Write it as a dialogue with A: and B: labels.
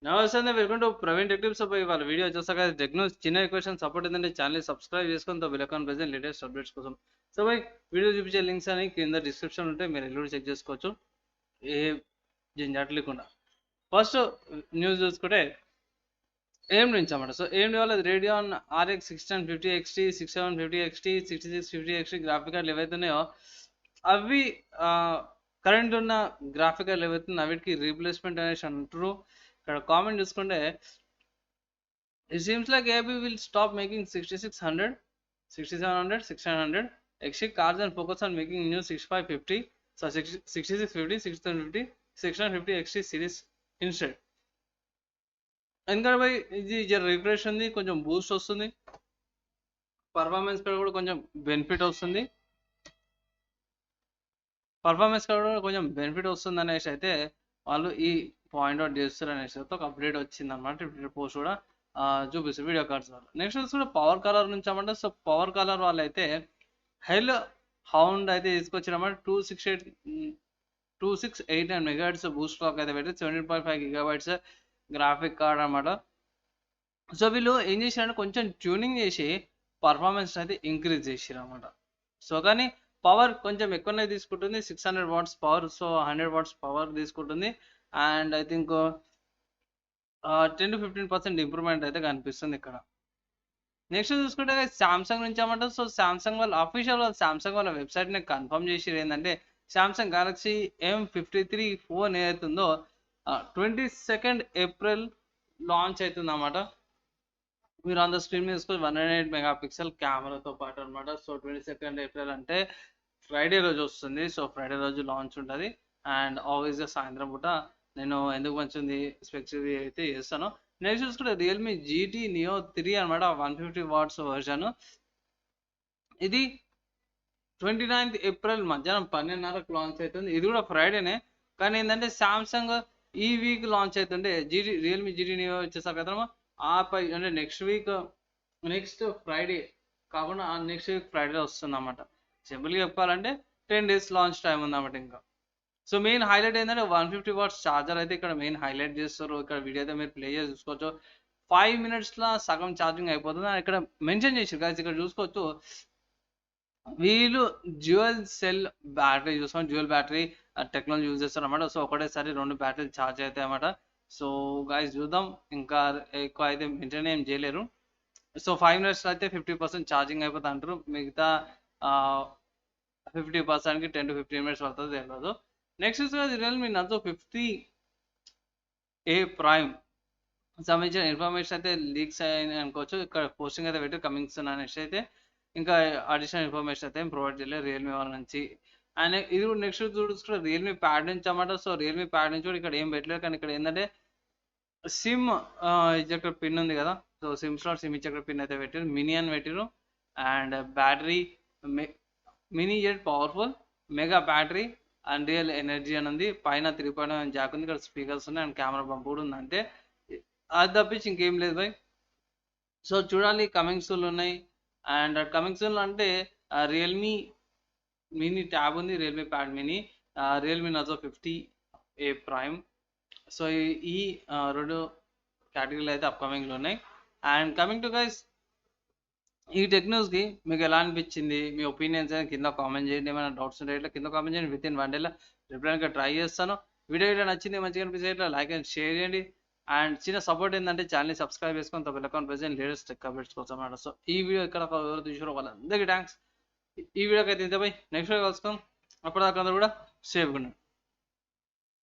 A: నమస్తే అండి, welcome to Praveen టెక్టిప్స్. వాళ్ళ వీడియో వచ్చేసాక టెక్నోస్ చిన్న క్వశ్చన్ సపోర్ట్ ఏంటంటే ఛానల్ సబ్స్క్రైబ్ చేసుకొని బిలకాన్ ప్రెజెంట్ లేటెస్ట్ అప్డేట్స్ కోసం. సో బై వీడియో చూపించే లింక్స్ అని కింద డిస్క్రిప్షన్ ఉంటే మీరు ఎల్లుడు చెక్ చేసుకోవచ్చు ఏ జంజాట్ లేకుండా. ఫస్ట్ న్యూస్ చూసుకుంటే ఏం నుంచి అన్నమాట. సో ఏం వాళ్ళ రేడియాన్ ఆర్ఎక్స్ 1650 ఎక్స్టీ 6750 ఎక్స్టీ 6650 ఎక్స్టీ గ్రాఫిక్ కార్డులు ఏవైతున్నాయో అవి కరెంట్ ఉన్న గ్రాఫిక్ కార్డులు ఏవైతున్నాయో అవిటికి రీప్లేస్మెంట్ అనేసి అంటారు. ఇక్కడ కామెంట్ చూసుకుంటే it seems like AB will stop making 6600, 6700, 1600 XT cars and focus on making new 6550, so 6650, 6750, 650 XT series instead. ఎందుకంటే భయ్ ఇది రిఫ్రెష్ ఉంది, కొంచెం బూస్ట్ వస్తుంది, పర్ఫార్మెన్స్ కూడా కొంచెం బెనిఫిట్ వస్తుంది, అనేసి అయితే వాళ్ళు ఈ పాయింట్ అవుట్ చేస్తారు అనేసి అయితే ఒక అప్డేట్ వచ్చింది అనమాట. ట్విట్టర్ పోస్ట్ కూడా చూపిస్తారు వీడియో కార్డ్స్ వాళ్ళు. నెక్స్ట్ కూడా పవర్ కలర్ నుంచి అన్నమాట. సో పవర్ కలర్ వాళ్ళు అయితే హెల్ హౌండ్ అయితే తీసుకొచ్చారన్నమాట. 2689 మెగాహెర్ట్జ్ బూస్ట్ క్లాక్ అయితే పెట్టి 17.5 GB గ్రాఫిక్ కార్డ్ అనమాట. సో వీళ్ళు ఏం చేశారంటే కొంచెం ట్యూనింగ్ చేసి పర్ఫార్మెన్స్ అయితే ఇంక్రీజ్ చేసారు అనమాట. సో కానీ పవర్ కొంచెం ఎక్కువనే తీసుకుంటుంది, 600 watts power, so 100 watts power తీసుకుంటుంది. And I think 10 to 15% improvement అయితే కనిపిస్తుంది ఇక్కడ. నెక్స్ట్ చూసుకుంటే సామ్సంగ్ నుంచి అన్నమాట. సో సామ్సంగ్ వాళ్ళ అఫీషియల్ సామ్సంగ్ వాళ్ళ వెబ్సైట్ని కన్ఫర్మ్ చేసి ఏంటంటే సామ్సంగ్ గెలాక్సీ M53 ఫోన్ ఏదైతుందో 22nd ఏప్రిల్ లాంచ్ అవుతుంది అన్నమాట. మీరు ఆన్ ద స్క్రీన్ మీద చూసుకొని 108 మెగాపిక్సెల్ కెమెరాతో పాటు అనమాట. సో 22nd ఏప్రిల్ అంటే ఫ్రైడే రోజు వస్తుంది. సో ఫ్రైడే రోజు లాంచ్ ఉంటుంది. అండ్ ఆల్వేస్గా సాయంత్రం పూట నేను ఎందుకు మంచిది స్పెక్స్ అయితే చేస్తాను. నెక్స్ట్ చూసుకుంటే రియల్మీ GT Neo 3 అనమాట, 150 వాట్స్ వర్షన్. ఇది 29th ఏప్రిల్ మధ్యాహ్నం 12:30కు లాంచ్ అవుతుంది. ఇది కూడా ఫ్రైడేనే, కానీ ఏంటంటే సామ్సంగ్ ఈ వీక్ లాంచ్ అవుతుండే రియల్మీ GT Neo వచ్చేసరికి కదమ్మా అంటే నెక్స్ట్ ఫ్రైడే కాకుండా నెక్స్ట్ వీక్ ఫ్రైడే వస్తుంది అన్నమాట. సింపుల్గా చెప్పాలంటే 10 days లాంచ్ టైం ఉందన్నమాట ఇంకా. సో మెయిన్ హైలైట్ ఏంటంటే 150 వాట్స్ ఛార్జర్ అయితే ఇక్కడ మెయిన్ హైలైట్ చేస్తారు. ఇక్కడ వీడియో అయితే మీరు ప్లే చేసి చూసుకోవచ్చు. 5 minutesలో సగం ఛార్జింగ్ అయిపోతుంది అని ఇక్కడ మెన్షన్ చేసారు గాయస్. ఇక్కడ చూసుకోవచ్చు వీళ్ళు డ్యూయల్ సెల్ బ్యాటరీ చూస్తాం, డ్యూయల్ బ్యాటరీ టెక్నాలజీ యూజ్ చేస్తారు అన్నమాట. సో ఒకటేసారి 2 బ్యాటరీలు ఛార్జ్ అవుతాయి అన్నమాట. సో గైస్ చూద్దాం, ఇంకా ఎక్కువ అయితే మెయింటైన్ ఏం చేయలేరు. సో 5 minutesలో అయితే 50% ఛార్జింగ్ అయిపోతుంది అంటారు. మిగతా 50%కి 10 to 15 minutes పడుతుంది తెలియదు. Next Realme Narzo 50A prime సంబంధించిన ఇన్ఫర్మేషన్ అయితే లీక్స్ అయ్యాయి అనుకోవచ్చు. ఇక్కడ పోస్టింగ్ అయితే పెట్టి కమింగ్ సూన్ అనేసి అయితే ఇంకా అడిషనల్ ఇన్ఫర్మేషన్ అయితే ప్రొవైడ్ చేయలేదు రియల్మీ వాళ్ళ నుంచి. అండ్ ఇది కూడా నెక్స్ట్ చూసుకుంటే రియల్మీ ప్యాడ్ నుంచి అన్నమాట. సో రియల్మీ ప్యాడ్ నుంచి కూడా ఇక్కడ ఏం పెట్టలేదు, కానీ ఇక్కడ ఏంటంటే సిమ్ ఇచ్చేక్కడ పిన్ ఉంది కదా. సో సిమ్ స్లాట్ సిమ్ ఇచ్చేక్కడ పిన్ అయితే పెట్టారు, మినీ అని పెట్టారు. And battery mini jet powerful mega battery and real energy అని ఉంది. పైన 3.9 జాక్ ఉంది, ఇక్కడ స్పీకర్స్ ఉన్నాయి అండ్ కెమెరా పంప్ కూడా ఉంది. అంటే అది తప్పించి ఇంకేం లేదు బై. సో చూడాలి, కమింగ్ సూన్ ఉన్నాయి. అండ్ కమింగ్ సూన్ అంటే రియల్మీ మినీ ట్యాబ్ ఉంది, Realme pad mini, Realme Narzo 50A prime. So ఈ 2 కేటగిరీలు అయితే అప్కమింగ్లో ఉన్నాయి. అండ్ కమింగ్ టు గైస్ ఈ టెక్నోస్కి మీకు ఎలా అనిపించింది, మీ ఒపీనియన్స్ అయితే కింద కామెంట్ చేయండి. ఏమైనా డౌట్స్ ఉంటే ఇట్లా కింద కామెంట్ చేయండి. విత్ ఇన్ 1 day రిప్లైగా ట్రై చేస్తాను. వీడియో ఇట్లా నచ్చింది, మంచిగా అనిపిస్తే ఇట్లా లైక్ అండ్ షేర్ చేయండి. అండ్ చిన్న సపోర్ట్ ఏంటంటే ఛానల్ని సబ్స్క్రైబ్ చేసుకొని తప్ప account present latest tech updates కోసం అన్నమాట. సో ఈ వీడియో ఇక్కడ ఎవరు చూసారో వాళ్ళందరికీ థ్యాంక్స్. ఈ వీడియోకి అయితే ఇంత బై, నెక్స్ట్ వీడియో కలుసుకుందాం. అప్పటిదాకా అందరూ కూడా సేఫ్గా ఉండండి.